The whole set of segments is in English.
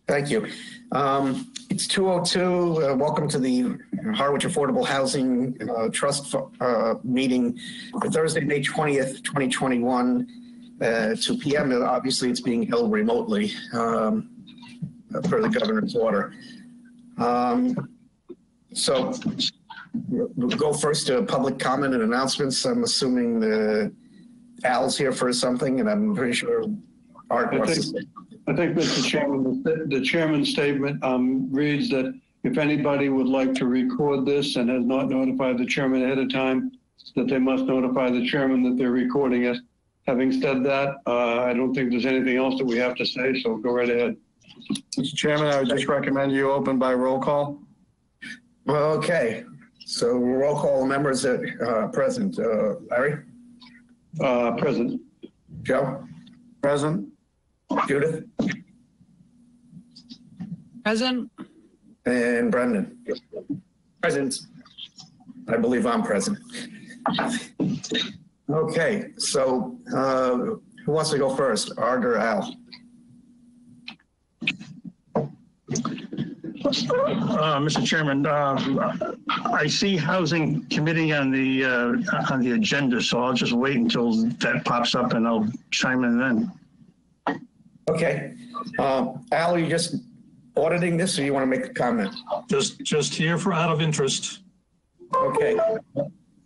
Thank you. It's 2:02. Welcome to the Harwich Affordable Housing Trust meeting for Thursday, May 20th, 2021, 2 p.m. Obviously, it's being held remotely per the governor's order. So we'll go first to public comment and announcements. I'm assuming Al's here for something, and I'm pretty sure Art wants to say. I think, Mr. Chairman, the chairman's statement reads that if anybody would like to record this and has not notified the chairman ahead of time, that they must notify the chairman that they're recording it. Having said that, I don't think there's anything else that we have to say, so go right ahead. Mr. Chairman, I would just recommend you open by roll call. Okay, so roll call members present. Larry? Present. Joe? Present. Judith? Present. And Brendan? Present. I believe I'm present. Okay, so who wants to go first, Art or Al? Mr. Chairman, I see Housing Committee on the agenda, so I'll just wait until that pops up and I'll chime in then. Okay. Al, are you just auditing this or you want to make a comment? Just here for out of interest. Okay.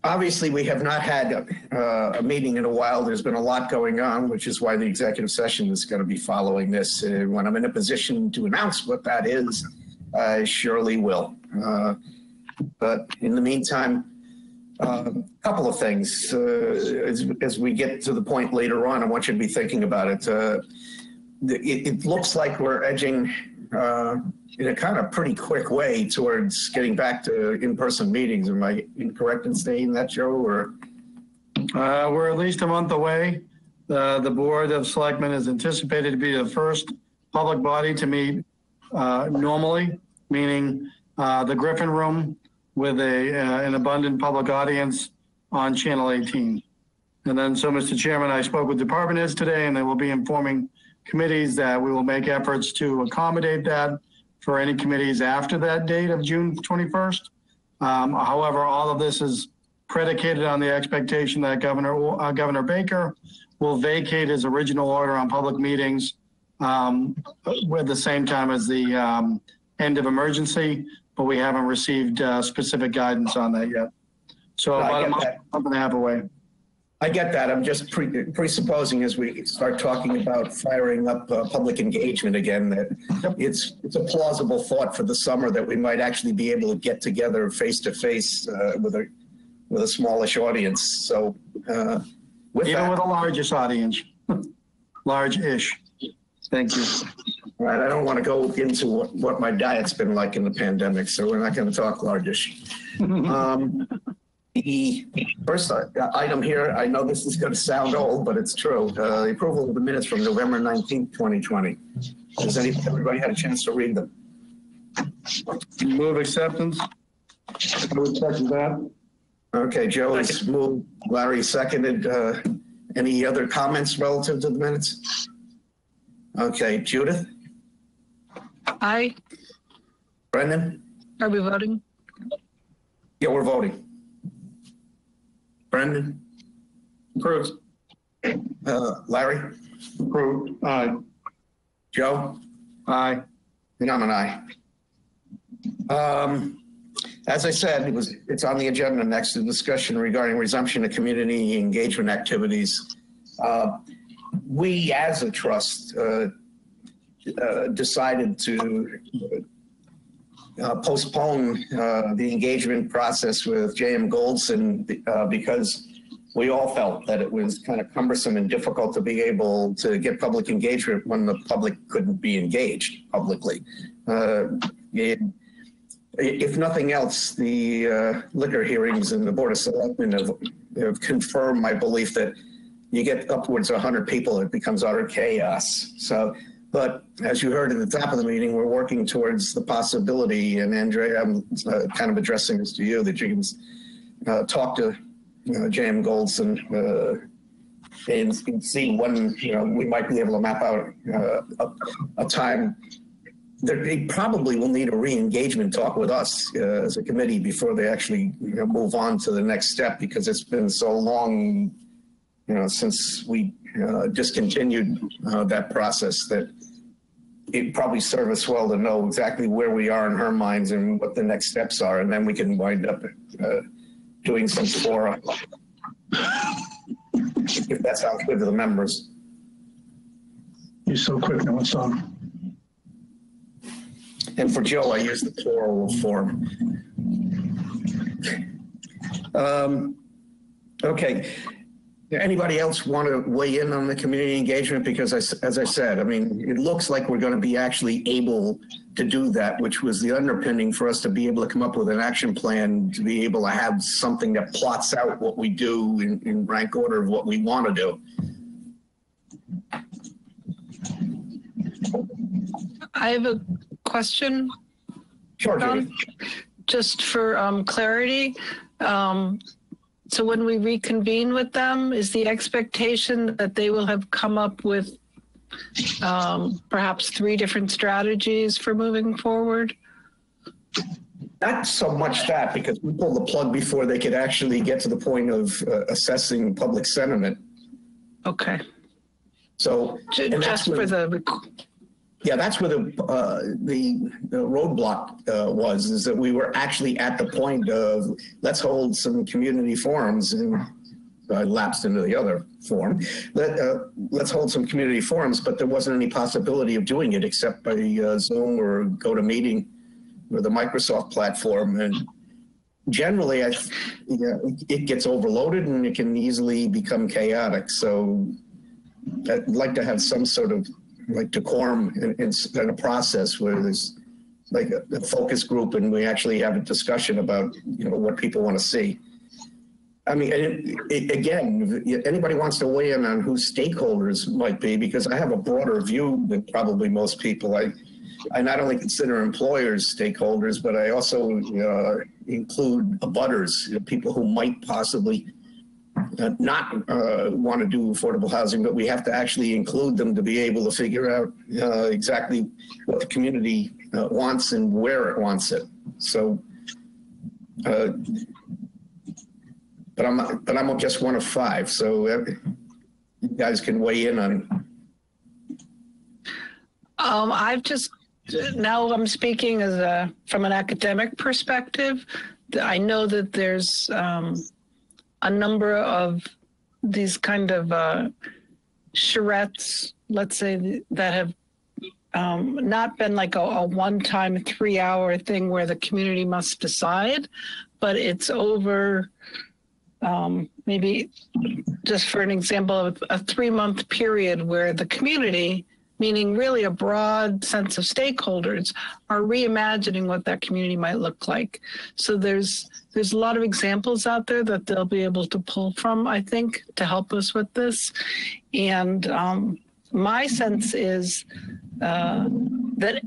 Obviously, we have not had a meeting in a while. There's been a lot going on, which is why the executive session is going to be following this. When I'm in a position to announce what that is, I surely will. But in the meantime, a couple of things. As we get to the point later on, I want you to be thinking about it. It looks like we're edging in a kind of pretty quick way towards getting back to in-person meetings. Am I incorrect in saying that, Joe? Or we're at least a month away. The Board of Selectmen is anticipated to be the first public body to meet normally, meaning the Griffin Room with an abundant public audience on Channel 18. And then, so Mr. Chairman, I spoke with department heads today, and they will be informing committees that we will make efforts to accommodate that for any committees after that date of June 21st. However, all of this is predicated on the expectation that Governor Baker will vacate his original order on public meetings with the same time as the end of emergency, but we haven't received specific guidance on that yet. So about a month and a half away. I get that. I'm just presupposing as we start talking about firing up public engagement again, that it's a plausible thought for the summer that we might actually be able to get together face to face with a smallish audience. So with a largest audience, large-ish. Thank you. All right. I don't want to go into what my diet's been like in the pandemic, so we're not going to talk largish. The first item here, I know this is going to sound old, but it's true. The approval of the minutes from November 19th, 2020. Has everybody had a chance to read them? Move acceptance. I would second that. Okay, Joe has moved. Larry seconded. Any other comments relative to the minutes? Okay, Judith? Aye. Brendan? Are we voting? Yeah, we're voting. Brendan? Approved. Larry? Approved. Aye. Joe? Aye. And I'm an aye. As I said, it's on the agenda next, the discussion regarding resumption of community engagement activities. We as a trust decided to postpone the engagement process with J.M. Goldson because we all felt that it was kind of cumbersome and difficult to be able to get public engagement when the public couldn't be engaged publicly. If nothing else, the liquor hearings and the Board of Selectmen have confirmed my belief that you get upwards of 100 people, it becomes utter chaos. So, but as you heard at the top of the meeting, we're working towards the possibility, and Andrea, I'm kind of addressing this to you, that you can talk to J.M. Goldson and see when we might be able to map out a time they probably will need a re-engagement talk with us as a committee before they actually move on to the next step, because it's been so long, since we discontinued that process, that it probably serve us well to know exactly where we are in her minds and what the next steps are, and then we can wind up doing some fora, if that sounds good to the members. You're so quick, no, it's on. And for Joe, I use the plural form. Okay. Anybody else want to weigh in on the community engagement? Because as I said, I mean, it looks like we're going to be actually able to do that, which was the underpinning for us to be able to come up with an action plan, to be able to have something that plots out what we do in rank order of what we want to do. I have a question. Sure, Judy. Just for clarity. So when we reconvene with them, is the expectation that they will have come up with perhaps 3 different strategies for moving forward? Not so much that, because we pulled the plug before they could actually get to the point of assessing public sentiment. Okay. So Just for the... Yeah, that's where the roadblock was, is that we were actually at the point of, let's hold some community forums, and I lapsed into the other form. Let's hold some community forums, but there wasn't any possibility of doing it except by Zoom or GoToMeeting or the Microsoft platform. And generally, it gets overloaded and it can easily become chaotic. So I'd like to have some sort of decorum in a process where there's like a focus group and we actually have a discussion about what people want to see. I mean, again, if anybody wants to weigh in on who stakeholders might be, because I have a broader view than probably most people. I not only consider employers stakeholders, but I also include abutters, people who might possibly not want to do affordable housing, but we have to actually include them to be able to figure out exactly what the community wants and where it wants it. So, but I'm just one of 5, so you guys can weigh in on. Now I'm speaking from an academic perspective. I know that there's a number of these kind of charrettes, let's say, that have not been like a one-time 3-hour thing where the community must decide, but it's over maybe, just for an example, of a 3-month period where the community, meaning really a broad sense of stakeholders, are reimagining what that community might look like. So there's a lot of examples out there that they'll be able to pull from, I think, to help us with this. And my sense is that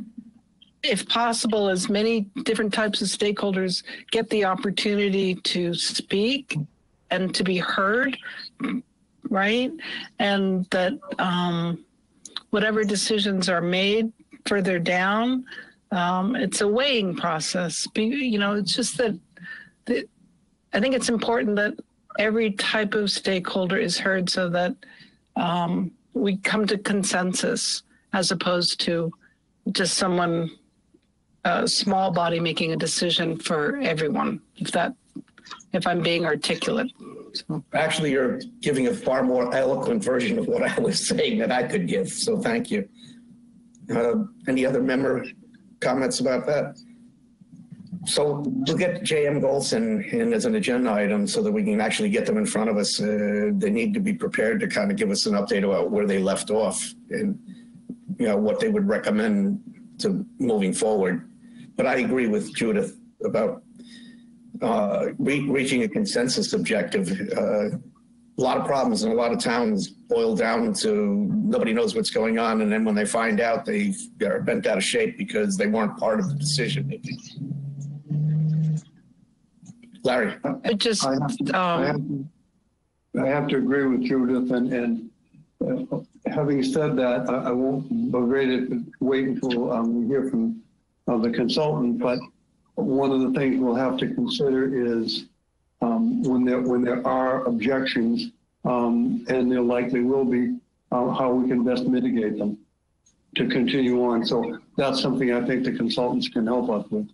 if possible, as many different types of stakeholders get the opportunity to speak and to be heard, right? And that whatever decisions are made further down, it's a weighing process. It's just that I think it's important that every type of stakeholder is heard so that we come to consensus, as opposed to just someone, a small body making a decision for everyone, if I'm being articulate. So. Actually, you're giving a far more eloquent version of what I was saying that I could give, so thank you. Any other member comments about that? So we'll get JM goals in as an agenda item so that we can actually get them in front of us. They need to be prepared to kind of give us an update about where they left off and what they would recommend to moving forward. But I agree with Judith about reaching a consensus objective. A lot of problems in a lot of towns boil down to nobody knows what's going on, and then when they find out, they are bent out of shape because they weren't part of the decision making. Larry. I have to agree with Judith, and having said that, I won't berate it, but wait until we hear from the consultant. But one of the things we'll have to consider is when there are objections, and there likely will be, how we can best mitigate them to continue on. So that's something I think the consultants can help us with.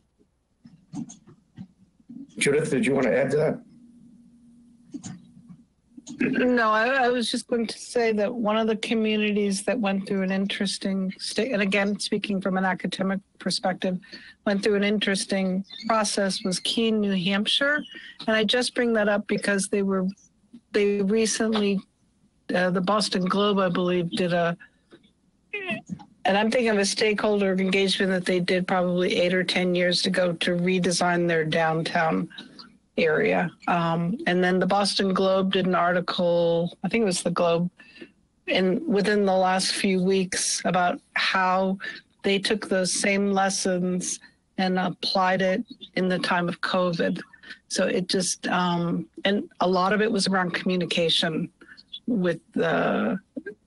Judith, did you want to add to that? No, I was just going to say that one of the communities that went through an interesting state, and again, speaking from an academic perspective, went through an interesting process was Keene, New Hampshire. And I just bring that up because they recently, the Boston Globe, I believe, did and I'm thinking of a stakeholder engagement that they did probably 8 or 10 years ago to redesign their downtown area. And then the Boston Globe did an article, I think it was the Globe, within the last few weeks about how they took those same lessons and applied it in the time of COVID. So it just, and a lot of it was around communication with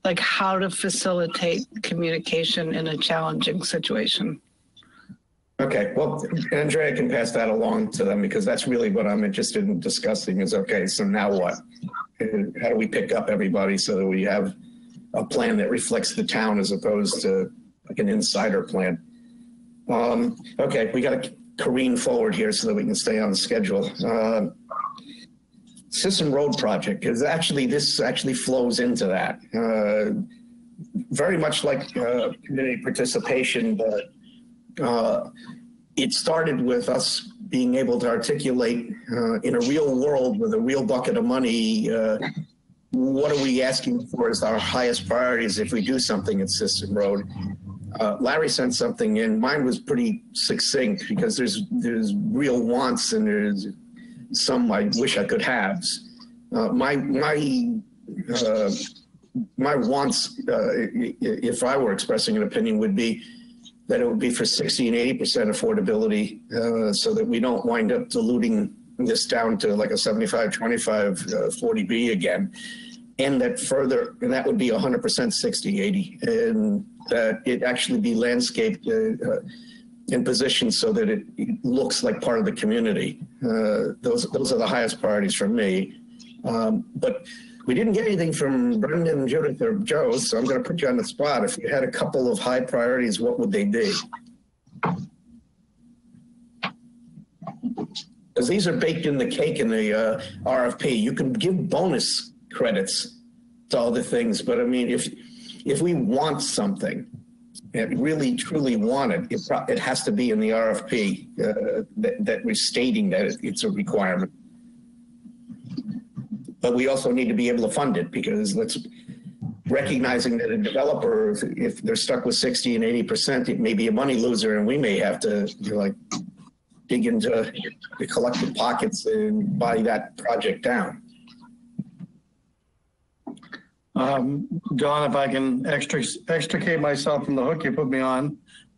like how to facilitate communication in a challenging situation. Okay, well, Andrea can pass that along to them because that's really what I'm interested in discussing is, okay, so now what? How do we pick up everybody so that we have a plan that reflects the town as opposed to like an insider plan? Okay, we got to careen forward here so that we can stay on schedule. Sisson Road project, because this actually flows into that. Very much like community participation, but it started with us being able to articulate in a real world with a real bucket of money, what are we asking for as our highest priorities if we do something at Sisson Road. Larry sent something in. Mine was pretty succinct because there's real wants and there's some I wish I could have. My wants, if I were expressing an opinion, would be that it would be for 60 and 80% affordability, so that we don't wind up diluting this down to like a 75, 25, 40B again. And that would be 100% 60, 80. And that it actually be landscaped in position so that it looks like part of the community. Those are the highest priorities for me. But we didn't get anything from Brendan, Judith, or Joe, so I'm going to put you on the spot. If you had a couple of high priorities, what would they be? Because these are baked in the cake in the RFP. You can give bonus credits to all the things, but I mean, if we want something, and really truly want it, it has to be in the RFP that we're stating that it's a requirement. But we also need to be able to fund it because recognizing that a developer, if they're stuck with 60 and 80%, it may be a money loser, and we may have to dig into the collective pockets and buy that project down. Don, if I can extricate myself from the hook you put me on,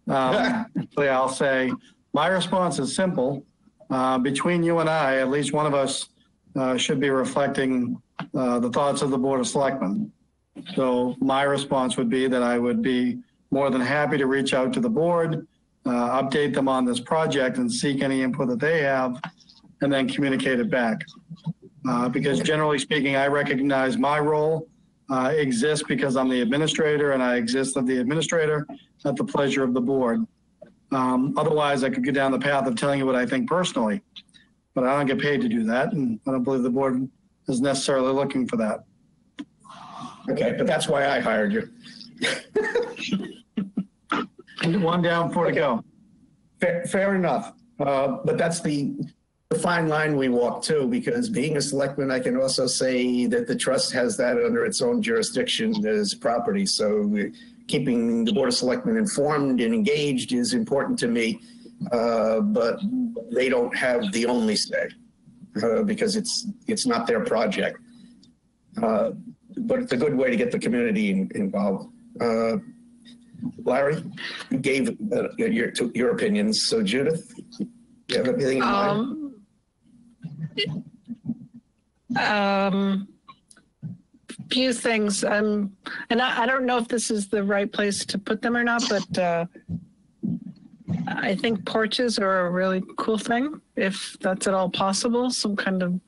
I'll say my response is simple. Between you and I, at least one of us should be reflecting the thoughts of the Board of Selectmen. So my response would be that I would be more than happy to reach out to the board, update them on this project and seek any input that they have, and then communicate it back. Because generally speaking, I recognize my role exists because I'm the administrator and I exist as the administrator at the pleasure of the board. Otherwise, I could go down the path of telling you what I think personally, but I don't get paid to do that, and I don't believe the board is necessarily looking for that. Okay, but that's why I hired you. One down, four to go. Fair enough. But that's the fine line we walk too, because being a selectman, I can also say that the trust has that under its own jurisdiction as property. So keeping the Board of Selectmen informed and engaged is important to me, but they don't have the only say because it's not their project. But it's a good way to get the community involved. Larry, you gave your opinions. So Judith, do you have anything in mind? few things. And I don't know if this is the right place to put them or not, but I think porches are a really cool thing, if that's at all possible. Some kind of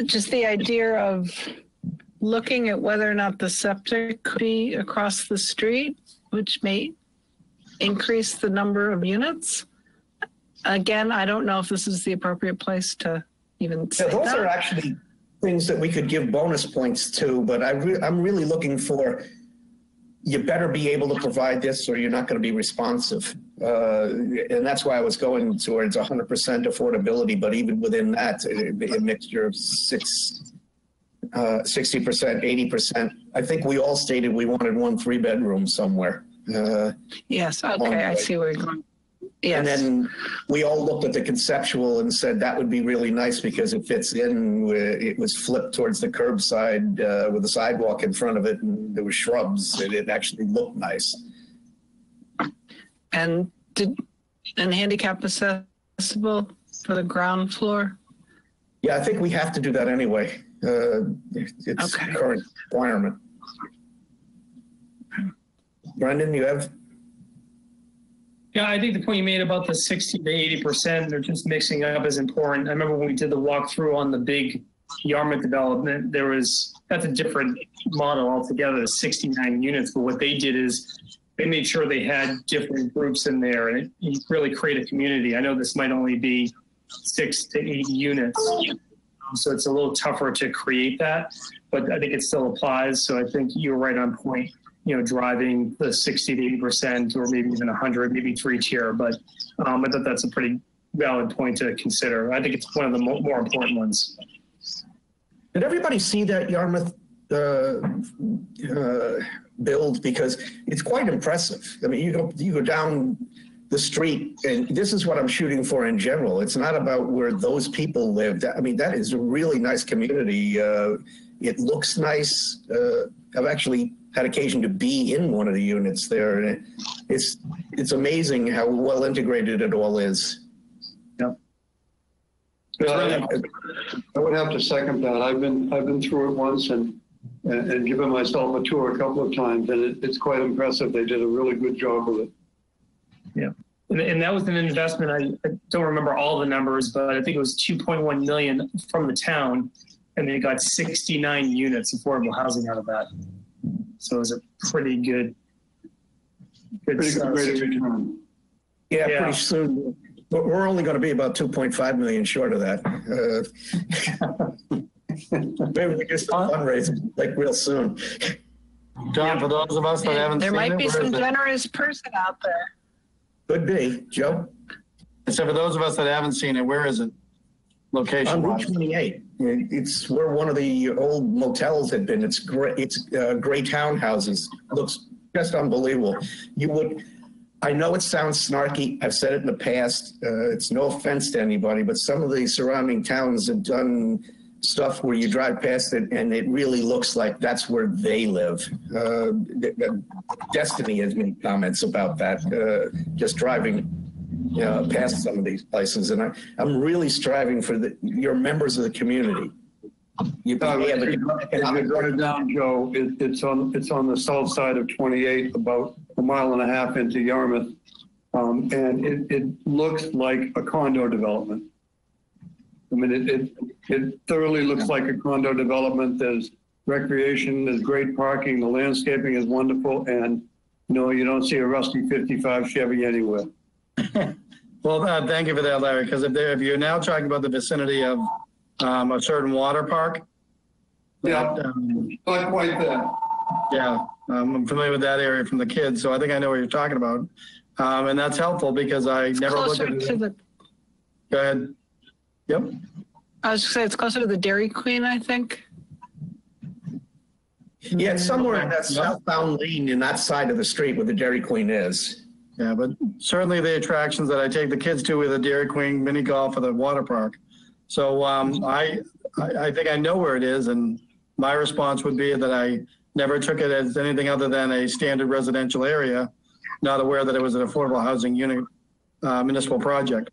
just the idea of looking at whether or not the septic could be across the street, which may increase the number of units. Again, I don't know if this is the appropriate place to even say Those that. are actually things that we could give bonus points to, but I'm really looking for, you better be able to provide this or you're not going to be responsive. And that's why I was going towards 100% affordability, but even within that, a mixture of 60%, 80%. I think we all stated we wanted 1 3-bedroom somewhere. Yes, okay, I see where you're going. Yes. And then we all looked at the conceptual and said that would be really nice because it fits in. It was flipped towards the curbside with a sidewalk in front of it, and there were shrubs. It actually looked nice. And handicap accessible for the ground floor? Yeah, I think we have to do that anyway. It's Okay. current requirement. Brendan, you have? Yeah, I think the point you made about the 60 to 80%, they're just mixing up is important. I remember when we did the walkthrough on the big Yarmouth development, that's a different model altogether, 69 units. But what they did is they made sure they had different groups in there, and it really create a community. I know this might only be 6 to 8 units, so it's a little tougher to create that, but I think it still applies. So I think you're right on point. Driving the 60 to 80% or maybe even 100, maybe 3-tier. But I thought that's a pretty valid point to consider. I think it's one of the more important ones. Did everybody see that Yarmouth build? Because it's quite impressive. I mean, you go down the street, and this is what I'm shooting for in general. It's not about where those people live. I mean, that is a really nice community. It looks nice. I've actually had occasion to be in one of the units there, and it's amazing how well integrated it all is. Yeah. I would have to second that. I've been through it once and given myself a tour a couple of times, and it's quite impressive. They did a really good job with it. Yeah. And that was an investment. I don't remember all the numbers, but I think it was 2.1 million from the town, and they got 69 units affordable housing out of that. So it was a pretty good rate of return. Yeah, pretty soon. But we're only going to be about 2.5 million short of that. Maybe we get some fundraising like real soon. John, for those of us that haven't There seen it, might be where some is it? generous person out there. Could be. Joe? So for those of us that haven't seen it, where is it? On Location Route wise? 28. It's where one of the old motels had been. It's great. It's gray townhouses. Looks just unbelievable. I know it sounds snarky. I've said it in the past. It's no offense to anybody, but some of the surrounding towns have done stuff where you drive past it and it really looks like that's where they live. Destiny has made comments about that, just driving past some of these places. And I'm really striving for your members of the community. If you run it down, Joe, it's on the south side of 28, about a mile and a half into Yarmouth. And it looks like a condo development. I mean, it thoroughly looks like a condo development. There's recreation, there's great parking, the landscaping is wonderful, and no, you don't see a rusty 55 Chevy anywhere. Well, thank you for that, Larry, because if you're now talking about the vicinity of a certain water park. Yeah, not quite that. Yeah, I'm familiar with that area from the kids, so I think I know what you're talking about. And that's helpful because I never looked at it. Go ahead. Yep. I was going to say it's closer to the Dairy Queen, I think. Yeah, it's somewhere in that southbound lane in that side of the street where the Dairy Queen is. Yeah, but certainly the attractions that I take the kids to with the Dairy Queen, mini golf, or the water park. So I think I know where it is, and my response would be that I never took it as anything other than a standard residential area, not aware that it was an affordable housing unit municipal project.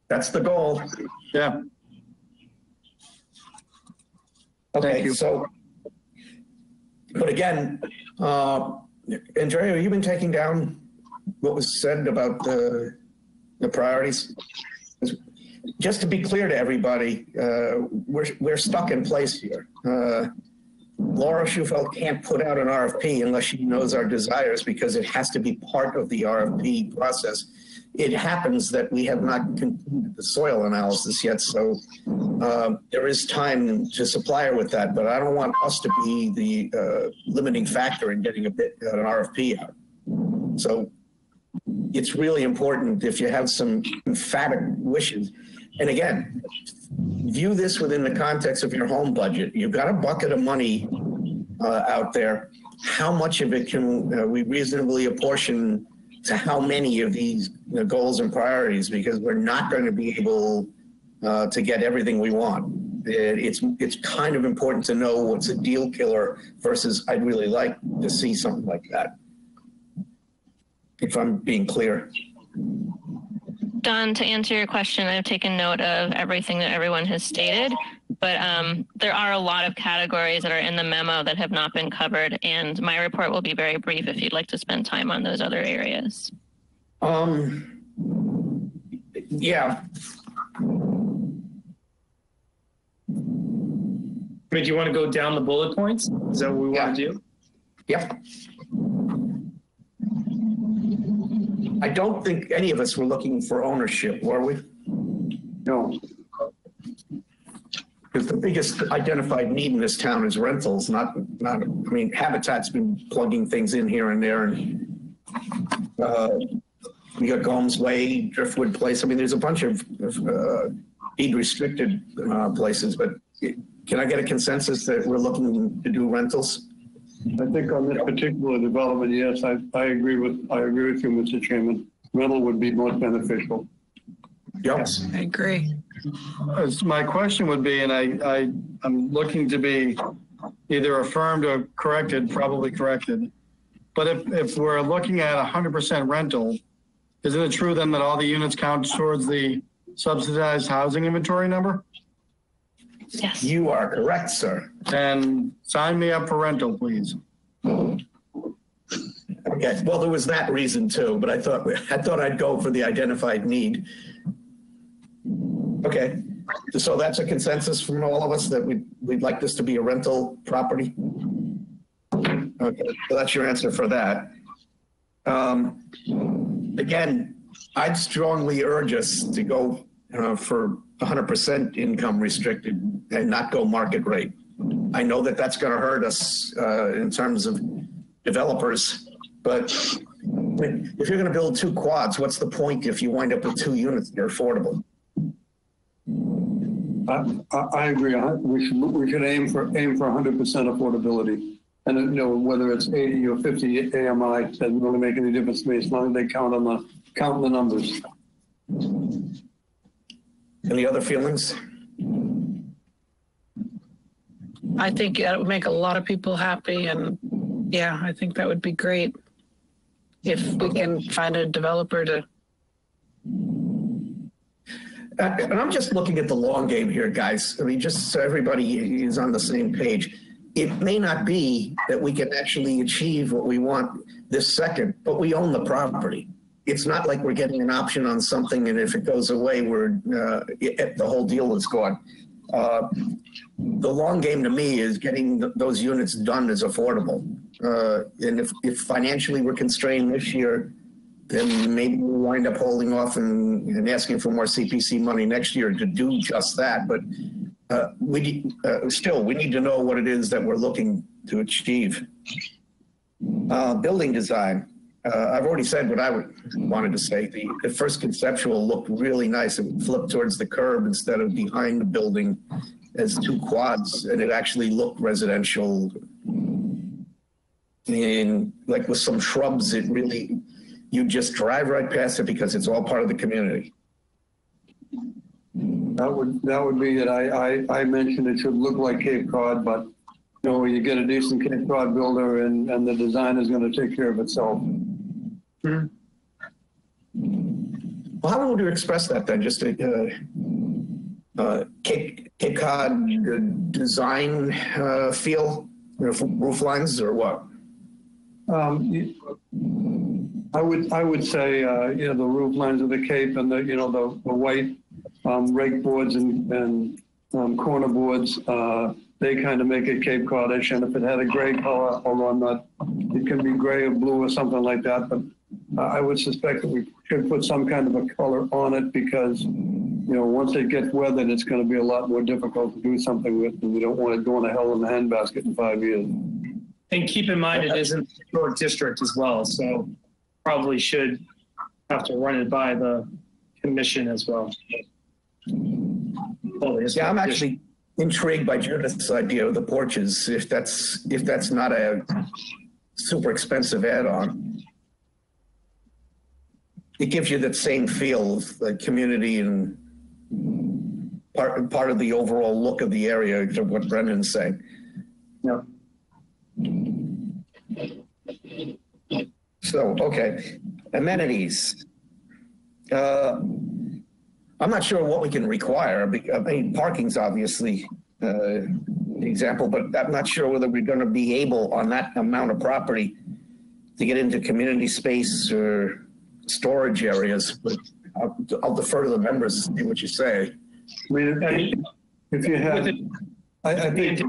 That's the goal. Yeah. Okay, you. so, but again, Andrea, have you been taking down what was said about the priorities? Just to be clear to everybody, we're stuck in place here. Laura Schufeld can't put out an RFP unless she knows our desires because it has to be part of the RFP process. It happens that we have not concluded the soil analysis yet, so there is time to supply her with that, but I don't want us to be the limiting factor in getting an RFP out. So it's really important if you have some emphatic wishes. And again, view this within the context of your home budget. You've got a bucket of money out there. How much of it can we reasonably apportion to how many of these goals and priorities? Because we're not going to be able to get everything we want. It's kind of important to know what's a deal killer versus I'd really like to see something like that. If I'm being clear. Don, to answer your question, I've taken note of everything that everyone has stated, but there are a lot of categories that are in the memo that have not been covered, and my report will be very brief if you'd like to spend time on those other areas. Yeah. I mean, do you want to go down the bullet points? Is that what we want to do? Yep. I don't think any of us were looking for ownership, were we? No. Because the biggest identified need in this town is rentals, not. I mean, Habitat's been plugging things in here and there, and we got Gomes Way, Driftwood Place. I mean, there's a bunch of deed restricted places, but can I get a consensus that we're looking to do rentals? I think on this particular development, yes, I agree with you, Mr. Chairman. Rental would be most beneficial. Yes. I agree. My question would be, and I'm looking to be either affirmed or corrected, probably corrected. But if we're looking at 100% rental, isn't it true then that all the units count towards the subsidized housing inventory number? Yes. You are correct, sir. Then sign me up for rental, please. Okay. Well, there was that reason too, but I thought I'd go for the identified need. Okay. So that's a consensus from all of us that we'd like this to be a rental property. Okay. So that's your answer for that. Again, I'd strongly urge us to go for 100% income restricted and not go market rate. I know that that's going to hurt us in terms of developers, but if you're going to build 2 quads, what's the point if you wind up with 2 units that are affordable? I agree. We should aim for 100% affordability, and whether it's 80 or 50 AMI doesn't really make any difference to me as long as they count the numbers. Any other feelings? I think that would make a lot of people happy, and yeah, I think that would be great if we can find a developer to. And I'm just looking at the long game here, guys. I mean, just so everybody is on the same page. It may not be that we can actually achieve what we want this second, but we own the property. It's not like we're getting an option on something, and if it goes away, the whole deal is gone. The long game to me is getting those units done as affordable. And if financially we're constrained this year, then maybe we'll wind up holding off and asking for more CPC money next year to do just that. But we need to know what it is that we're looking to achieve. Building design. I've already said what I wanted to say. The first conceptual looked really nice. It flipped towards the curb instead of behind the building as 2 quads, and it actually looked residential. And like with some shrubs, you just drive right past it because it's all part of the community. That would be it. I mentioned it should look like Cape Cod, but you get a decent Cape Cod builder, and the design is going to take care of itself. Well, how would you express that then? Just to, Cape Cod design feel, roof lines or what? I would say, the roof lines of the Cape and the white rake boards and corner boards, they kind of make it Cape Codish. And if it had a gray color, although it can be gray or blue or something like that. But I would suspect that we should put some kind of a color on it because, once it gets weathered, it's going to be a lot more difficult to do something with, and we don't want it going to hell in the handbasket in 5 years. And keep in mind, it is in the historic district as well, so probably should have to run it by the commission as well. Yeah, I'm actually intrigued by Judith's idea of the porches, if that's not a super expensive add-on. It gives you that same feel of the community and part of the overall look of the area, of what Brendan's saying. Yeah. So, okay, amenities. I'm not sure what we can require. I mean, parking's obviously an example, but I'm not sure whether we're going to be able on that amount of property to get into community space or storage areas. But I'll defer to the members and see what you say. I mean, if you have, I think,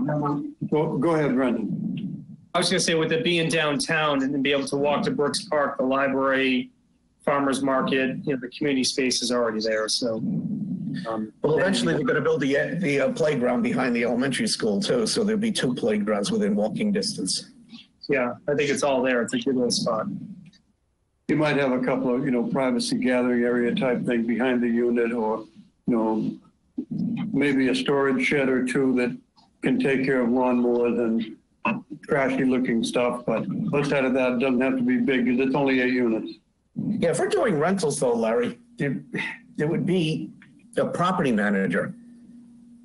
go ahead, Brendan. I was going to say, with it being downtown and then be able to walk to Brooks Park, the library, farmers market, the community space is already there. So, well, eventually they're going to build the playground behind the elementary school too. So there'll be 2 playgrounds within walking distance. Yeah, I think it's all there. It's a good little spot. You might have a couple of, privacy gathering area type thing behind the unit, or, maybe a storage shed or 2 that can take care of lawnmowers and trashy looking stuff. But outside of that, it doesn't have to be big because it's only 8 units. Yeah, if we're doing rentals though, Larry, there would be a property manager.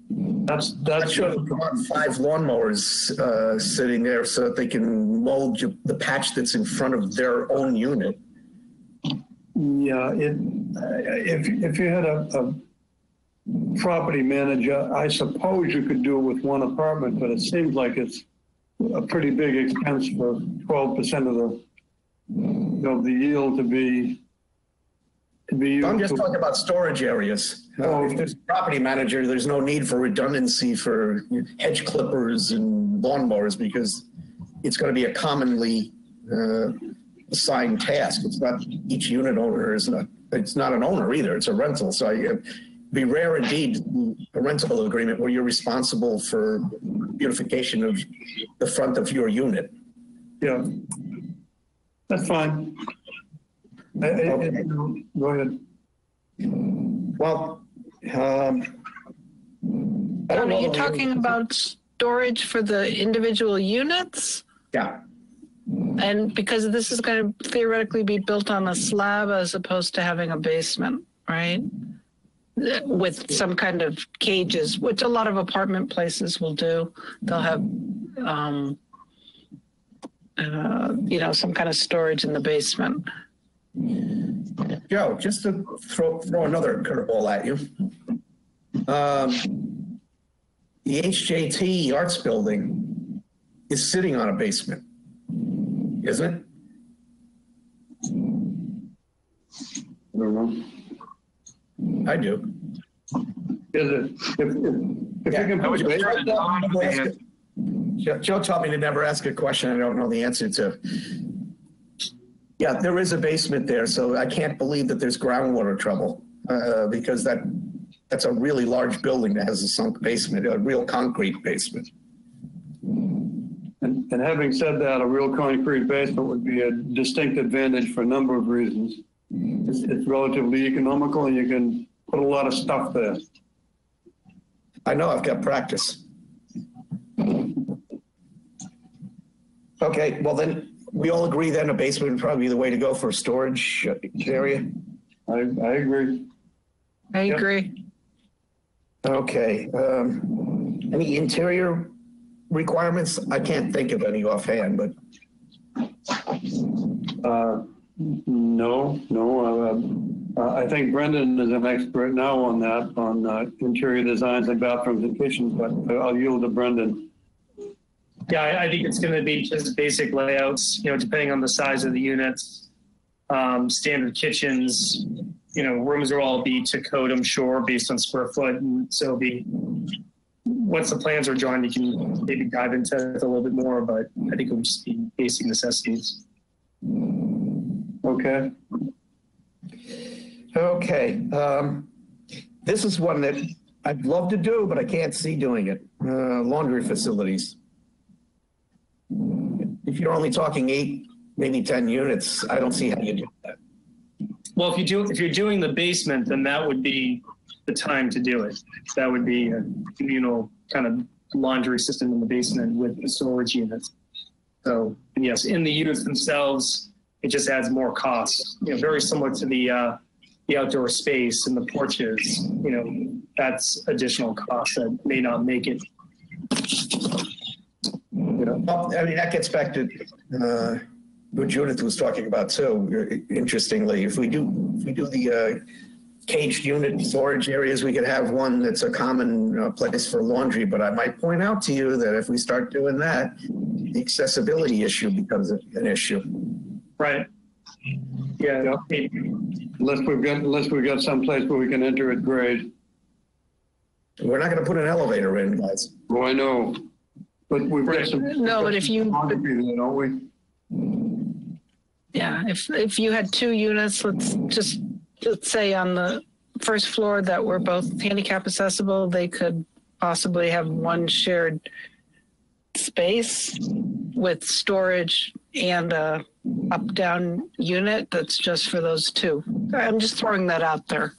That's sure they want 5 lawnmowers sitting there so that they can mow the patch that's in front of their own unit. Yeah, if you had a property manager, I suppose you could do it with 1 apartment, but it seems like it's a pretty big expense for 12% of the yield to be used. I'm just talking about storage areas. If there's a property manager, there's no need for redundancy for hedge clippers and lawnmowers because it's going to be a commonly assigned task. It's not each unit owner it's not an owner either. It's a rental. So it'd be rare indeed a rental agreement where you're responsible for beautification of the front of your unit. Yeah, that's fine. Okay. Go ahead. Well, Are you talking about storage for the individual units? Yeah. And because this is going to theoretically be built on a slab as opposed to having a basement, right? With some kind of cages, which a lot of apartment places will do. They'll have, some kind of storage in the basement. Joe, just to throw another curveball at you. The HJT Arts Building is sitting on a basement, isn't it? I don't know. I do. Is it? If you can put Joe taught me to never ask a question I don't know the answer to. Yeah, there is a basement there, so I can't believe that there's groundwater trouble because that's a really large building that has a sunk basement, a real concrete basement. And having said that, a real concrete basement would be a distinct advantage for a number of reasons. It's relatively economical and you can put a lot of stuff there. I know, I've got practice. Okay, well then, we all agree then a basement would probably be the way to go for a storage area? I agree. I agree. Okay, any interior requirements? I can't think of any offhand, but. No. I think Brendan is an expert now on that, on interior designs and bathrooms and kitchens, but I'll yield to Brendan. Yeah, I think it's going to be just basic layouts, depending on the size of the units, standard kitchens, rooms will all be to code, I'm sure, based on square foot. And so once the plans are drawn, you can maybe dive into it a little bit more, but I think it will just be basic necessities. Okay. Okay. This is one that I'd love to do, but I can't see doing it. Laundry facilities. If you're only talking 8, maybe 10 units, I don't see how you do that. Well, if you're doing the basement, then that would be the time to do it. That would be a communal kind of laundry system in the basement with the storage units. So yes, in the units themselves, it just adds more costs. Very similar to the outdoor space and the porches. That's additional cost that may not make it. Well, I mean, that gets back to what Judith was talking about too. Interestingly, if we do the caged unit storage areas, we could have one that's a common place for laundry. But I might point out to you that if we start doing that, the accessibility issue becomes an issue. Right. Yeah. Unless we've got some place where we can enter at grade. We're not going to put an elevator in, guys. Oh, I know. But we've got some. No, but if you. There, don't we? Yeah, if you had 2 units, let's say on the first floor that were both handicap accessible, they could possibly have one shared space with storage and a up-down unit that's just for those 2. I'm just throwing that out there.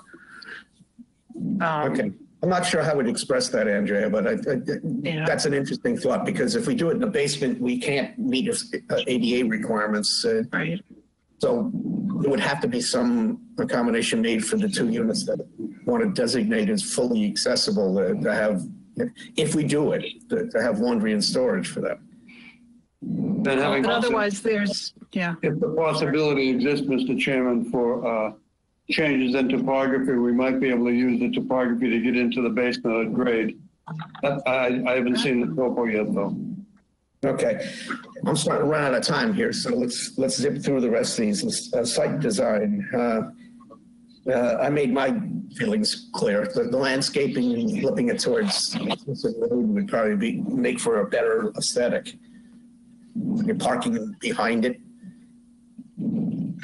Okay. I'm not sure how we'd express that, Andrea, but that's an interesting thought, because if we do it in the basement, we can't meet ADA requirements. Right. So there would have to be some accommodation made for the 2 units that want to designate as fully accessible to have, if we do it, to have laundry and storage for them. Then But otherwise, there's, yeah. If the possibility exists, Mr. Chairman, for changes in topography, we might be able to use the topography to get into the basement at grade. I haven't seen the topo yet, though. Okay, I'm starting to run out of time here, so let's zip through the rest of these. Site design. I made my feelings clear. The landscaping and flipping it towards the road would probably make for a better aesthetic. You're parking behind it.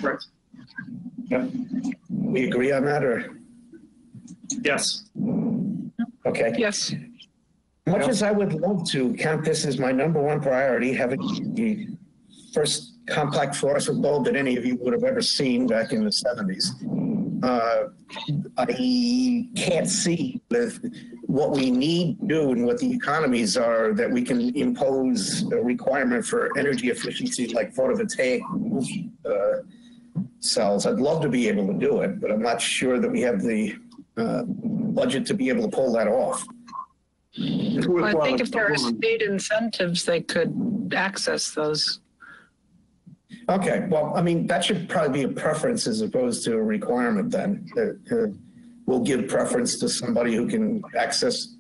Correct. Yeah. We agree on that, or? Yes. Okay. Yes. Much as I would love to count this as my #1 priority, having the first compact fluorescent bulb that any of you would have ever seen back in the 70s, I can't see with what we need to do and what the economies are that we can impose a requirement for energy efficiency like photovoltaic cells. I'd love to be able to do it, but I'm not sure that we have the budget to be able to pull that off. Well, I think if there are state incentives, they could access those. Okay, well, I mean, that should probably be a preference as opposed to a requirement then. We'll give preference to somebody who can access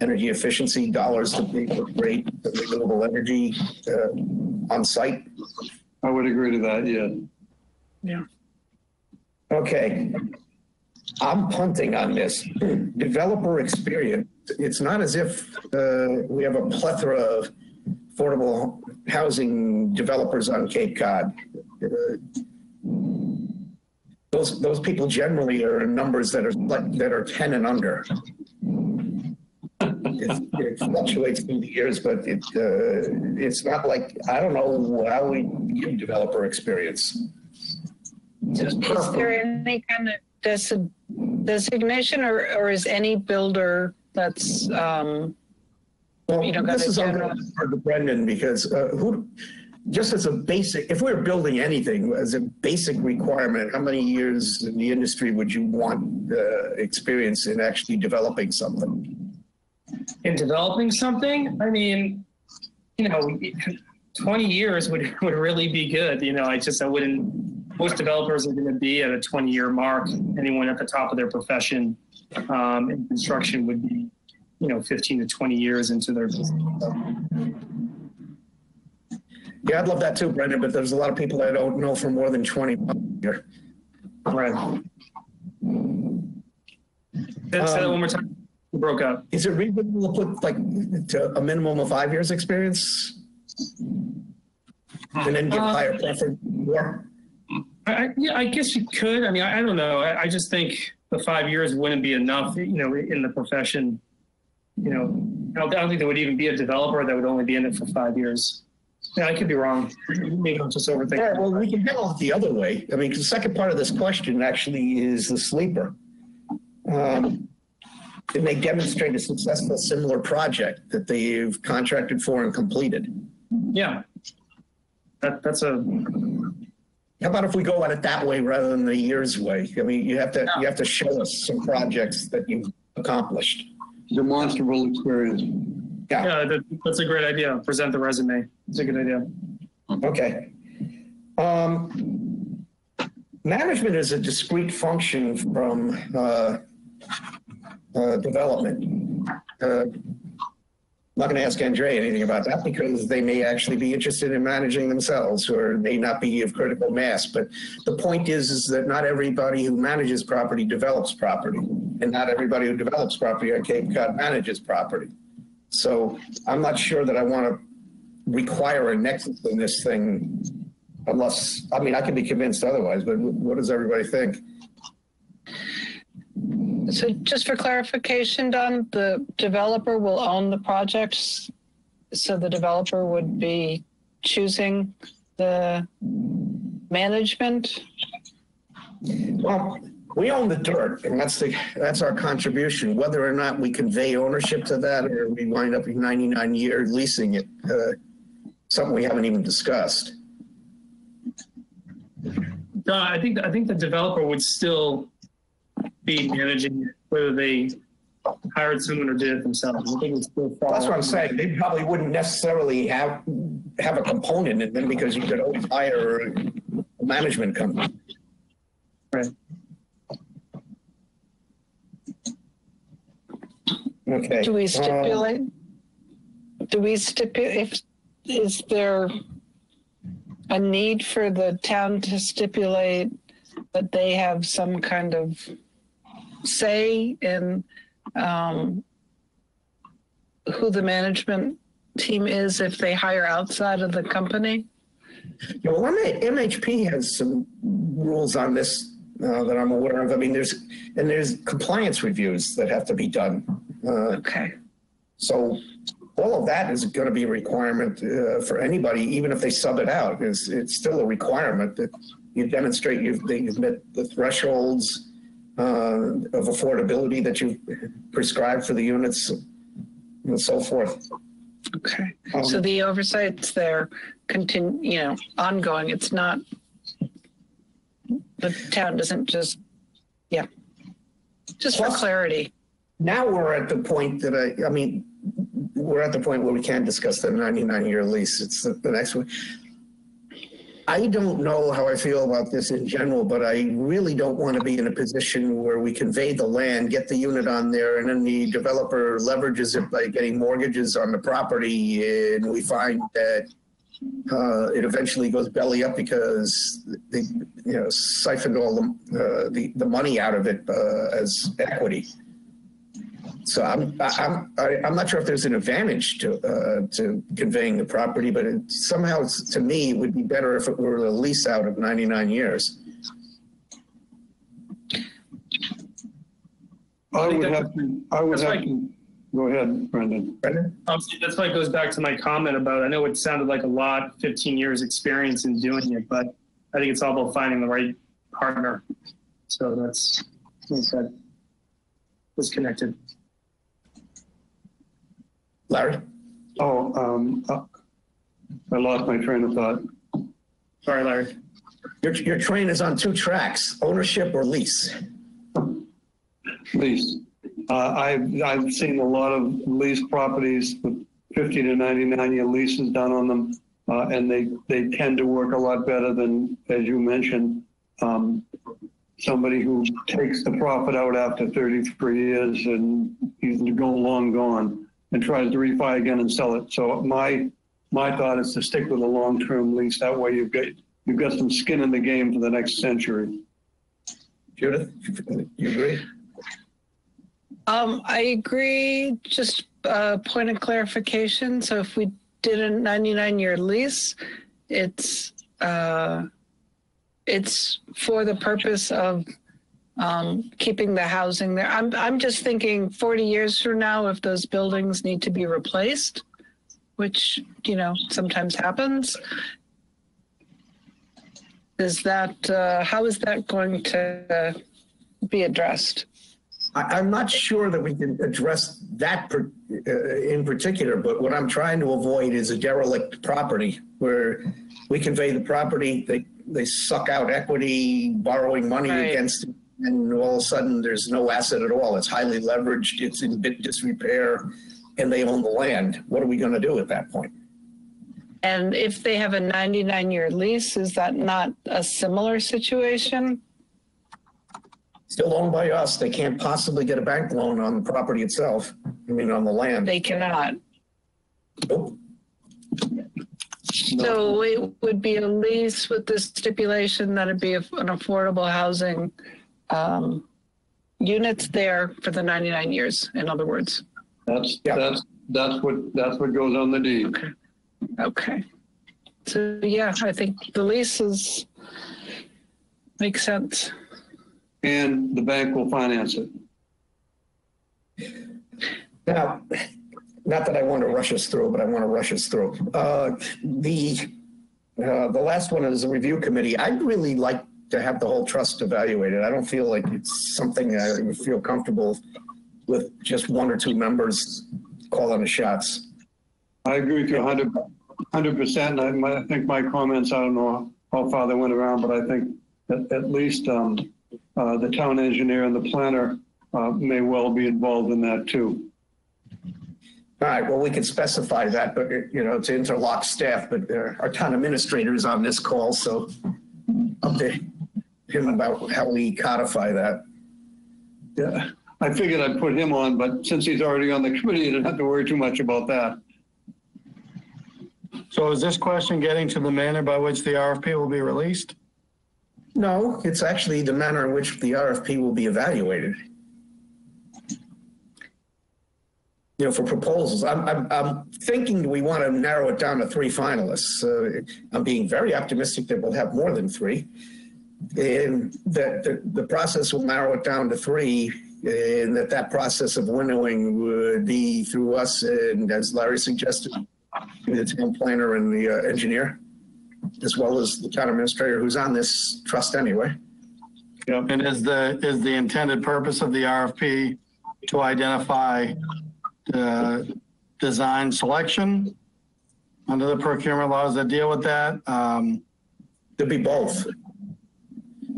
energy efficiency dollars to pay for great renewable energy on site. I would agree to that, yeah. Yeah. Okay, I'm punting on this. Developer experience. It's not as if we have a plethora of affordable housing developers on Cape Cod. Those people generally are in numbers that are 10 and under. It fluctuates through the years, but it's not like, I don't know how we give developer experience. Is there any kind of designation, or is any builder that's Well, this is for Brendan, because just as a basic, if we're building anything as a basic requirement, how many years in the industry would you want experience in actually developing something? In developing something, I mean, 20 years would really be good. I wouldn't most developers are going to be at a 20-year mark. Anyone at the top of their profession in construction would be, 15 to 20 years into their business. Yeah, I'd love that too, Brendan, but there's a lot of people I don't know for more than 20 years. Right. Say that one more time. You broke up. Is it reasonable to put to a minimum of 5 years experience? And then give higher preference more? I guess you could. I mean, I don't know. I just think the 5 years wouldn't be enough, in the profession. I don't think there would even be a developer that would only be in it for 5 years. Yeah, I could be wrong. Maybe I'm just overthinking. Yeah, well, we can handle it the other way. I mean, the second part of this question actually is the sleeper. Can they demonstrate a successful similar project that they've contracted for and completed? Yeah. That's a... How about if we go at it that way rather than the years way? I mean, you have to show us some projects that you've accomplished. Demonstrable experience. Yeah, that's a great idea. Present the resume. It's a good idea. Okay. Management is a discrete function from development. I'm not going to ask Andre anything about that because they may actually be interested in managing themselves or may not be of critical mass. But the point is that not everybody who manages property develops property, and not everybody who develops property on Cape Cod manages property. So I'm not sure that I want to require a nexus in this thing unless, I mean, I can be convinced otherwise, but what does everybody think? So just for clarification, Don, the developer will own the projects. So the developer would be choosing the management? Well, we own the dirt, and that's our contribution. Whether or not we convey ownership to that or we wind up in 99 years leasing it, something we haven't even discussed. No, I think the developer would still be managing it, whether they hired someone or did it themselves. I think it's still That's what I'm saying. They probably wouldn't necessarily have a component in them because you could always hire a management company. Right. Okay. Do we stipulate? Is there a need for the town to stipulate that they have some kind of say in who the management team is if they hire outside of the company? Yeah, well, MHP has some rules on this that I'm aware of. I mean, there's compliance reviews that have to be done. Okay. So all of that is going to be a requirement for anybody, even if they sub it out. It's still a requirement that you demonstrate you've met the thresholds of affordability that you've prescribed for the units and so forth. Okay. So the oversight's there, ongoing. It's not, the town doesn't just for clarity. Now we're at the point that we're at the point where we can't discuss the 99-year lease. It's the next one. I don't know how I feel about this in general, but I really don't want to be in a position where we convey the land, get the unit on there, and then the developer leverages it by getting mortgages on the property, and we find that it eventually goes belly up because they siphoned all the money out of it as equity. So I'm not sure if there's an advantage to conveying the property, but somehow to me it would be better if it were a lease out of 99 years. I would have to go ahead, Brendan. That's why it goes back to my comment about, I know it sounded like a lot, 15 years experience in doing it, but I think it's all about finding the right partner. So that's disconnected. Larry? I lost my train of thought. Sorry, Larry. Your train is on two tracks, ownership or lease? Lease. I've seen a lot of lease properties with 50 to 99-year leases done on them, and they tend to work a lot better than, as you mentioned, somebody who takes the profit out after 33 years and he's long gone and tries to refi again and sell it. So my thought is to stick with a long-term lease. That way you've got some skin in the game for the next century. Judith, you agree? I agree. Just a point of clarification. So if we did a 99-year lease, it's for the purpose of keeping the housing there. I'm just thinking 40 years from now, if those buildings need to be replaced, which, sometimes happens, is that, how is that going to be addressed? I'm not sure that we can address that in particular, but what I'm trying to avoid is a derelict property where we convey the property, they suck out equity, borrowing money against it, and all of a sudden there's no asset at all. It's highly leveraged, it's in bit disrepair, and they own the land. What are we going to do at that point? And if they have a 99-year lease, is that not a similar situation? Still owned by us. They can't possibly get a bank loan on the property itself. I mean, on the land. They cannot. Nope. So it would be a lease with the stipulation that it'd be an affordable housing units there for the 99 years, in other words. That's what goes on the deed. Okay. So yeah, I think the leases make sense. And the bank will finance it. Now, not that I want to rush us through, but I want to rush us through. The last one is a review committee. I'd really like to have the whole trust evaluated. I don't feel like it's something I would feel comfortable with just one or two members calling the shots. I agree with you 100%. I think my comments, I don't know how far they went around, but I think at least the town engineer and the planner may well be involved in that too. All right, well, we can specify that, but it's interlock staff, but our town administrator is on this call, so up to him about how we codify that. Yeah, I figured I'd put him on, but since he's already on the committee, you don't have to worry too much about that. So is this question getting to the manner by which the RFP will be released? No, it's actually the manner in which the RFP will be evaluated. For proposals, I'm thinking we want to narrow it down to 3 finalists. I'm being very optimistic that we'll have more than 3, and that the process will narrow it down to 3, and that process of winnowing would be through us, and as Larry suggested, the town planner and the engineer, as well as the town administrator who's on this trust anyway. Yep. And is the intended purpose of the RFP to identify the design selection under the procurement laws that deal with that? There'll be both.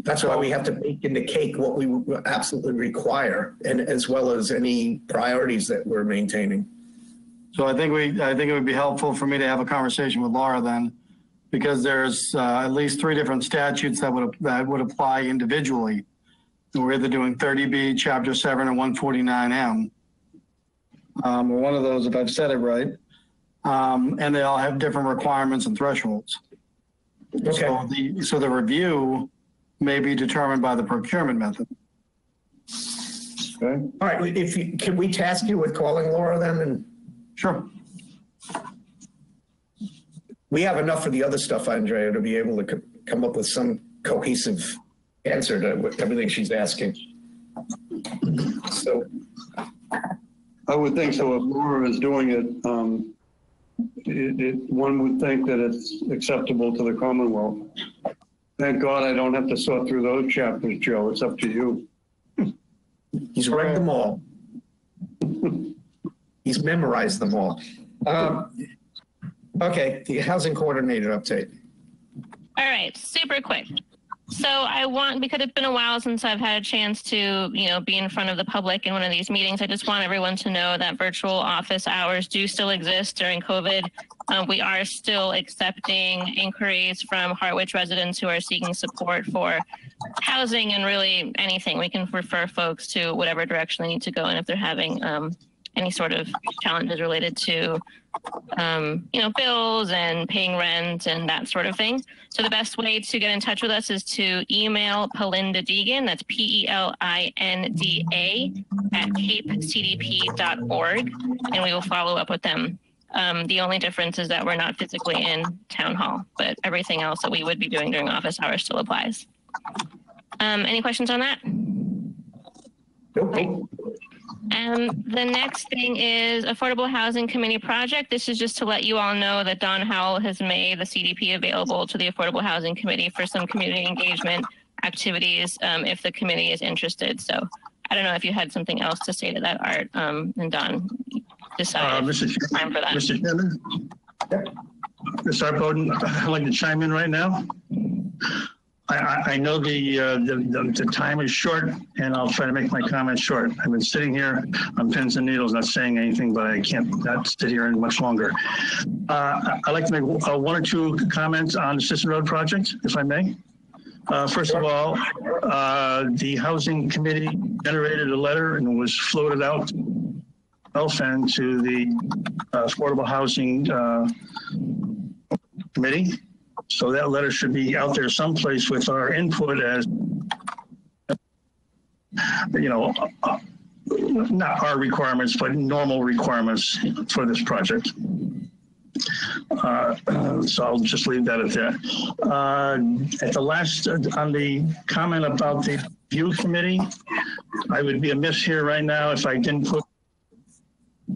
That's why we have to bake in the cake what we absolutely require, and as well as any priorities that we're maintaining. So I think it would be helpful for me to have a conversation with Laura then, because there's at least 3 different statutes that would apply individually. And we're either doing 30B, Chapter 7, or 149M. Or one of those, if I've said it right. And they all have different requirements and thresholds. Okay. So the review may be determined by the procurement method. Okay. All right. Can we task you with calling Laura then? And Sure. we have enough of the other stuff, Andrea, to be able to come up with some cohesive answer to everything she's asking. So I would think so. If Laura is doing it, one would think that it's acceptable to the Commonwealth. Thank God I don't have to sort through those chapters, Joe. It's up to you. he's read them all. He's memorized them all. Okay, the housing coordinator update. All right, super quick. So because it's been a while since I've had a chance to, be in front of the public in one of these meetings, I just want everyone to know that virtual office hours do still exist during COVID. We are still accepting inquiries from Harwich residents who are seeking support for housing and really anything. We can refer folks to whatever direction they need to go in if they're having any sort of challenges related to, bills and paying rent and that sort of thing. So the best way to get in touch with us is to email Pelinda Deegan, that's PELINDA @capecdp.org, and we will follow up with them. The only difference is that we're not physically in town hall, but everything else that we would be doing during office hours still applies. Any questions on that? Nope. The next thing is Affordable Housing Committee project. This is just to let you all know that Don Howell has made the CDP available to the Affordable Housing Committee for some community engagement activities if the committee is interested. So I don't know if you had something else to say to that, Art, and Don decided time for that. Mr. Chairman? Yep. Mr. Art Bowden, I'd like to chime in right now. I know the time is short, and I'll try to make my comments short. I've been sitting here on pins and needles, not saying anything, but I can't not sit here much longer. I'd like to make one or two comments on the Sisson Road project, if I may. First of all, the Housing Committee generated a letter and was floated out and to the Affordable Housing Committee. So that letter should be out there someplace with our input as, not our requirements, but normal requirements for this project. So I'll just leave that at that. At the last, on the comment about the view committee, I would be amiss here right now if I didn't put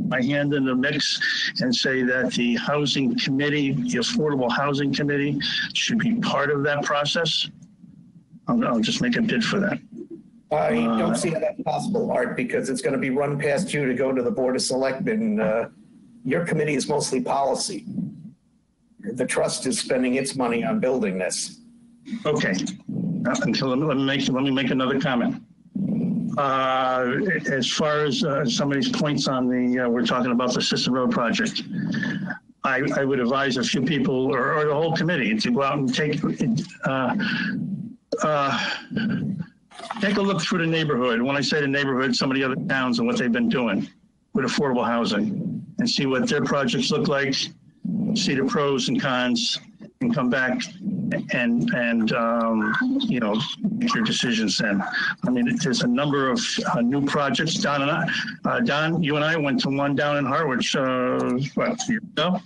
my hand in the mix and say that the housing committee, the Affordable Housing Committee, should be part of that process. I'll just make a bid for that. I don't see how that's possible, Art, because it's going to be run past you to go to the Board of Selectmen. Your committee is mostly policy. The trust is spending its money on building this. Okay. Let me make another comment. As far as some of these points on the, we're talking about the Sisson Road project, I would advise a few people or the whole committee to go out and take a look through the neighborhood. When I say the neighborhood, some of the other towns and what they've been doing with affordable housing and see what their projects look like, see the pros and cons, and come back and make your decisions then. I mean, there's a number of new projects. Don, you and I went to one down in Harwich, a year ago?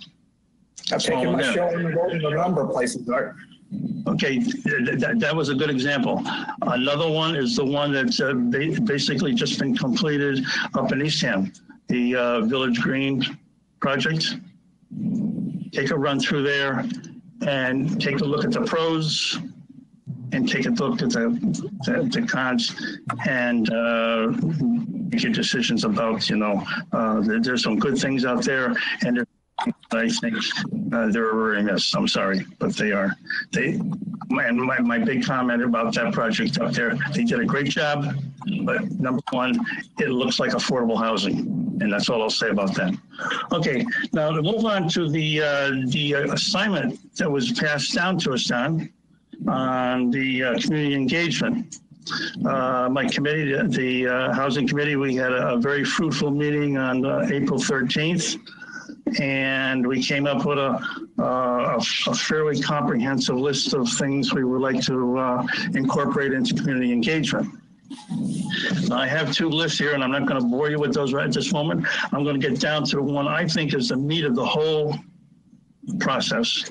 I've taken my show and going to a number of places, Art. Okay, that was a good example. Another one is the one that's basically just been completed up in Eastham, the Village Green project. Take a run through there and take a look at the pros and take a look at the cons and make your decisions about, there's some good things out there and I think they're very miss. I'm sorry, but they are. My big comment about that project up there, they did a great job, but number one, it looks like affordable housing, and that's all I'll say about that. Okay, now to move on to the assignment that was passed down to us, Don, on the community engagement. My committee, the Housing Committee, we had a very fruitful meeting on April 13th. And we came up with a fairly comprehensive list of things we would like to incorporate into community engagement. I have two lists here, and I'm not going to bore you with those right at this moment. I'm going to get down to the one I think is the meat of the whole process.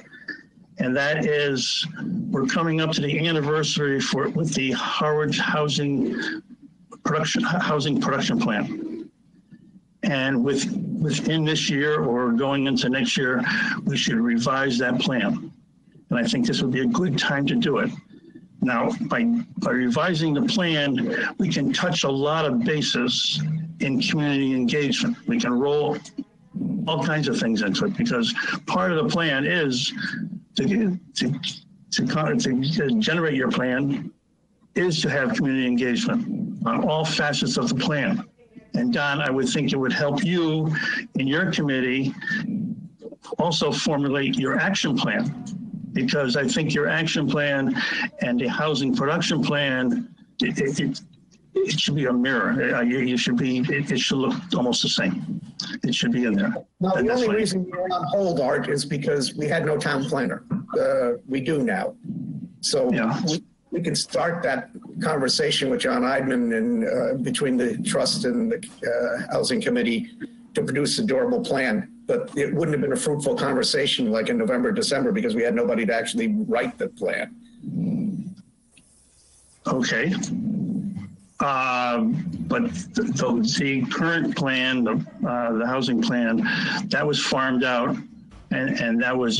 And that is, we're coming up to the anniversary with the Harwich Housing Production Plan. And within this year or going into next year, we should revise that plan. And I think this would be a good time to do it. Now, by revising the plan, we can touch a lot of bases in community engagement. We can roll all kinds of things into it because part of the plan is to generate your plan is to have community engagement on all facets of the plan. And Don, I would think it would help you in your committee also formulate your action plan because I think your action plan and the housing production plan, it should be a mirror. You should be, it should look almost the same. It should be in there. No, the That's only why- reason we're on hold, Art, is because we had no town planner. We do now. So Yeah. we can start that conversation with John Eidman and between the trust and the housing committee to produce a durable plan. But it wouldn't have been a fruitful conversation like in November, December, because we had nobody to actually write the plan. Okay. But the current plan, the housing plan, that was farmed out, and that was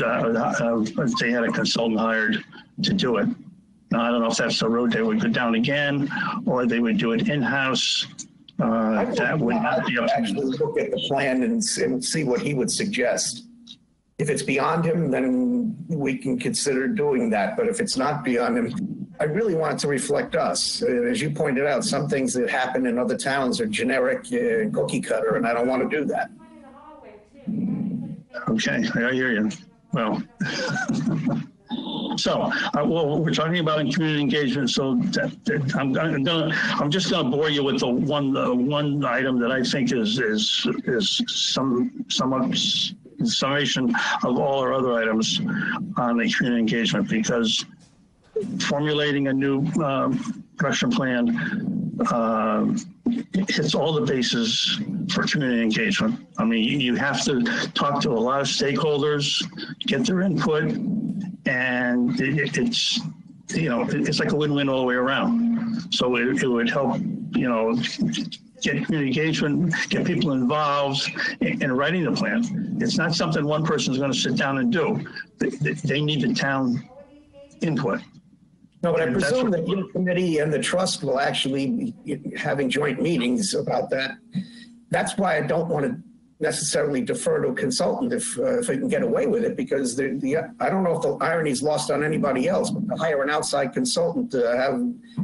they had a consultant hired to do it. Now, I don't know if that's the road they would go down again, or they would do it in-house. That would not be up to me. Actually look at the plan and see what he would suggest. If it's beyond him, then we can consider doing that. But if it's not beyond him, I really want it to reflect us. As you pointed out, some things that happen in other towns are generic cookie cutter, and I don't want to do that. Okay, I hear you. Well, so, well, we're talking about in community engagement. So I'm just going to bore you with the one item that I think is some summation of all our other items on the community engagement, because formulating a new production plan hits all the bases for community engagement. I mean, you have to talk to a lot of stakeholders, get their input, and it's, you know, it's like a win-win all the way around. So it would help, you know, get community engagement, get people involved in writing the plan. It's not something one person is going to sit down and do. They need the town input. No, but I presume that your committee and the trust will actually be having joint meetings about that. That's why I don't want to necessarily defer to a consultant if I can get away with it, because I don't know if the irony is lost on anybody else, but to hire an outside consultant to have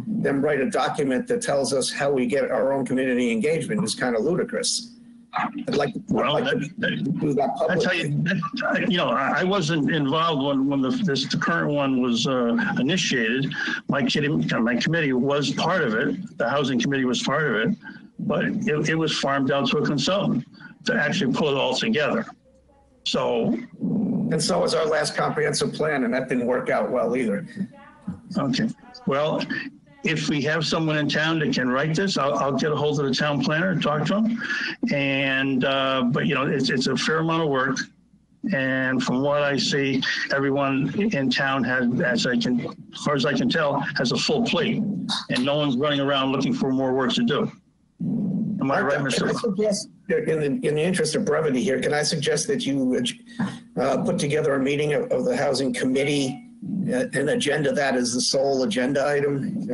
them write a document that tells us how we get our own community engagement is kind of ludicrous. I'd like to do that publicly. I tell you, you know, I wasn't involved when the current one was initiated. My committee was part of it. The housing committee was part of it, but it was farmed out to a consultant to actually pull it all together. So. And so was our last comprehensive plan, and that didn't work out well either. Okay. Well, if we have someone in town that can write this, I'll get a hold of the town planner and talk to him. And, but you know, it's a fair amount of work. And from what I see, everyone in town has, as far as I can tell, has a full plate, and no one's running around looking for more work to do. Am I right, Mr. Can I suggest, in the interest of brevity here, can I suggest that you put together a meeting of the housing committee, an agenda that is the sole agenda item,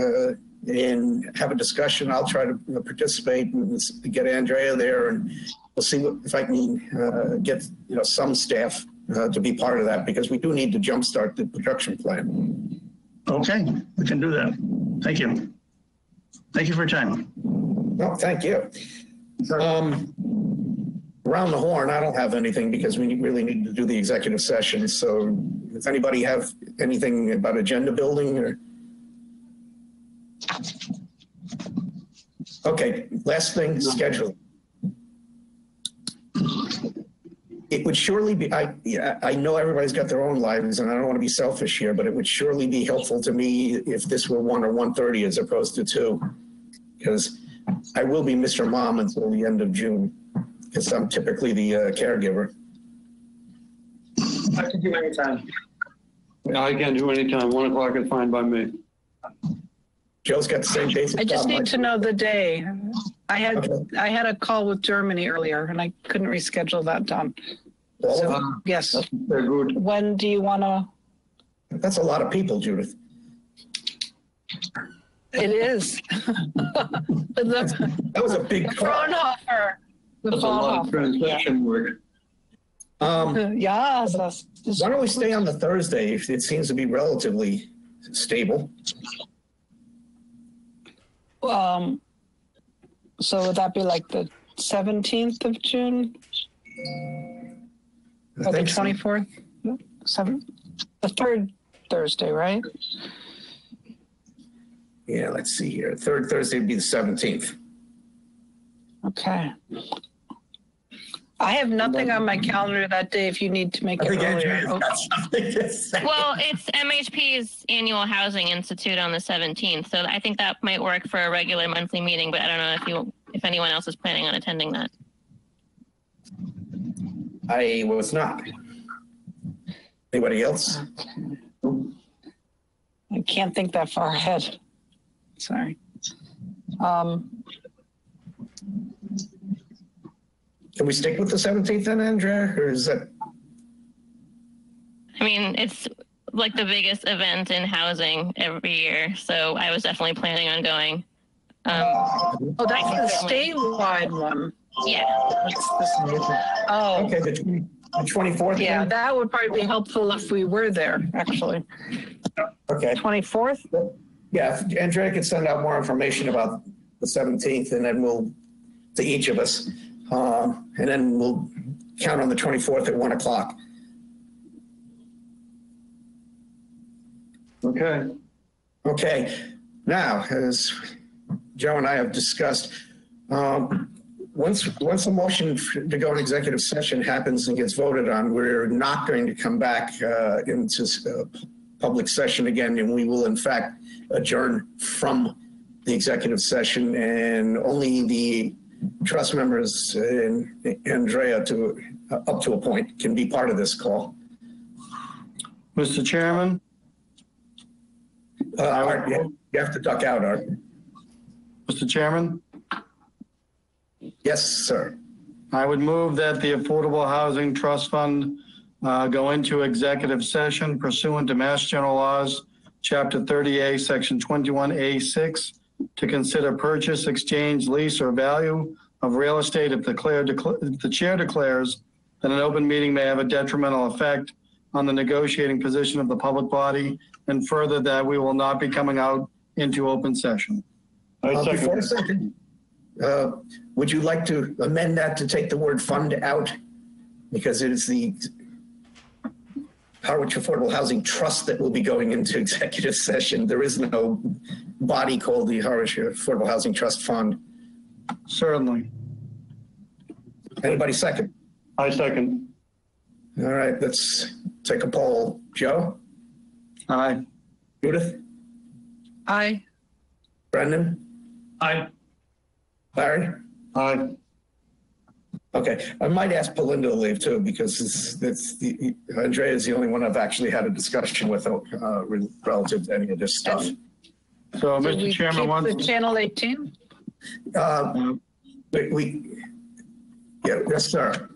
and have a discussion? I'll try to participate and get Andrea there, and we'll see if I can get some staff to be part of that, because we do need to jumpstart the production plan. Okay, we can do that. Thank you. Thank you for your time. No, thank you. Around the horn, I don't have anything, because we really need to do the executive session. So does anybody have anything about agenda building? Or? Okay, last thing, scheduling. It would surely be, I know everybody's got their own lives, and I don't want to be selfish here, but it would surely be helpful to me if this were 1 or 1:30 as opposed to 2, because I will be Mr. Mom until the end of June, because I'm typically the caregiver. I can do anytime. I can do anytime. 1 o'clock is fine by me. Joe's got the same basic I just problem. need to know the day. Okay. I had a call with Germany earlier, and I couldn't reschedule that, Don. All of So, them? yes. Very good. When do you want to? That's a lot of people, Judith. It is. That was a big call. Fraunhofer. The That's a lot of Fraunhofer. translation work. Yes. Why don't we stay on the Thursday? It seems to be relatively stable. So would that be like the 17th of June? Or the 24th? 7th? The third Thursday, right? Yeah, let's see here. Third Thursday would be the 17th. Okay. I have nothing on my calendar that day if you need to make I it think earlier. Andrea's got something to say. Well, it's MHP's annual Housing Institute on the 17th, so I think that might work for a regular monthly meeting. But I don't know if anyone else is planning on attending that. I was not. Anybody else? I can't think that far ahead. Sorry. Can we stick with the 17th then, Andrea, or is that? I mean, it's like the biggest event in housing every year, so I was definitely planning on going. Oh, that's the statewide one. Yeah. Oh, Okay, the 24th? yeah, then? that would probably be helpful if we were there, actually. Okay. 24th? Yeah, if Andrea could send out more information about the 17th, and then we'll, to each of us, and then we'll count on the 24th at 1 o'clock. Okay. Okay, now, as Joe and I have discussed, once a motion to go in executive session happens and gets voted on, we're not going to come back into public session again, and we will in fact adjourn from the executive session, and only the trust members and Andrea up to a point can be part of this call. Mr. Chairman? Art, you have to duck out, Art. Mr. Chairman? Yes, sir. I would move that the Affordable Housing Trust Fund go into executive session pursuant to Mass General Laws, Chapter 30A, Section 21A6, to consider purchase, exchange, lease, or value of real estate if the chair declares that an open meeting may have a detrimental effect on the negotiating position of the public body, and further that we will not be coming out into open session. Before a second, would you like to amend that to take the word fund out? Because it is the Harwich Affordable Housing Trust that will be going into executive session. There is no body called the Harwich Affordable Housing Trust Fund. Certainly. Anybody second? I second. All right, let's take a poll. Joe? Aye. Judith? Aye. Brendan? Aye. Larry? Aye. Okay, I might ask Belinda to leave too, because Andrea is the only one I've actually had a discussion with relative to any of this stuff. So, Did Mr. we Chairman, keep once the Channel 18? Yes, sir.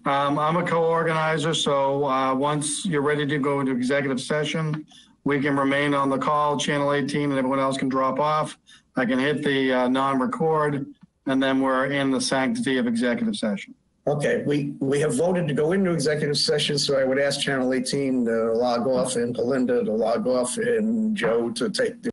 I'm a co-organizer, so once you're ready to go into executive session, we can remain on the call, Channel 18, and everyone else can drop off. I can hit the non-record, and then we're in the sanctity of executive session. Okay, we have voted to go into executive session, so I would ask Channel 18 to log off and Belinda to log off and Joe to take the